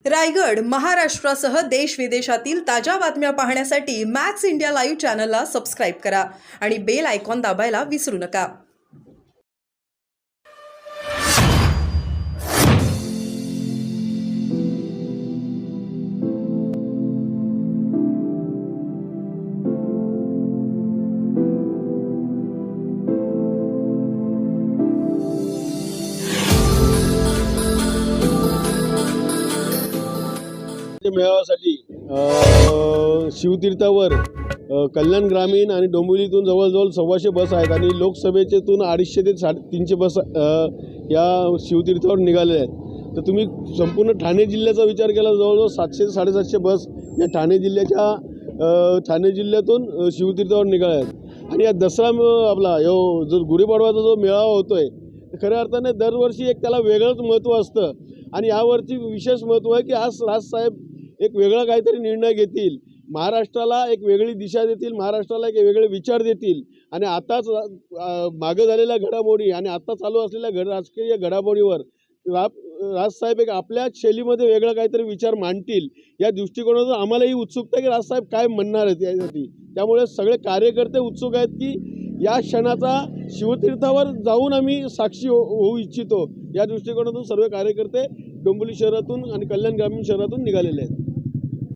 रायगड, महाराष्ट्रासह देश विदेशातील ताज्या बातम्या पाहण्यासाठी मॅक्स इंडिया लाईव्ह चॅनलला सबस्क्राईब करा आणि बेल आयकॉन दाबायला विसरू नका. मेळाव्यासाठी शिवतीर्थावर कल्याण ग्रामीण आणि डोंबिवलीतून जवळजवळ 125 बस आहेत आणि लोकसभेतून 250 ते 350 बस या शिवतीर्थावर निघालेल्या आहेत. तर तुम्ही संपूर्ण ठाणे जिल्ह्याचा विचार केला जवळजवळ 700 ते 750 बस या ठाणे जिल्ह्यातून शिवतीर्थावर निघाल्या आहेत. आणि या दसरा आपला जो गुढीपाडवाचा जो मेळावा होतो आहे खऱ्या अर्थाने दरवर्षी एक त्याला वेगळंच महत्त्व असतं आणि यावरती विशेष महत्त्व आहे की आज राजसाहेब एक वेगळा काहीतरी निर्णय घेतील, महाराष्ट्राला एक वेगळी दिशा देतील, महाराष्ट्राला एक वेगळे विचार देतील. आणि आताच मागे झालेल्या घडामोडी आणि आता चालू असलेल्या राजकीय घडामोडीवर राजसाहेब एक आपल्या शैलीमध्ये वेगळा काहीतरी विचार मांडतील या दृष्टिकोनातून आम्हालाही उत्सुकता आहे की राजसाहेब काय म्हणणार आहेत यासाठी. त्यामुळे सगळे कार्यकर्ते उत्सुक आहेत की या क्षणाचा शिवतीर्थावर जाऊन आम्ही साक्षी होऊ इच्छितो. या दृष्टिकोनातून सर्व कार्यकर्ते डोंबिवली शहरातून आणि कल्याण ग्रामीण शहरातून निघालेले आहेत.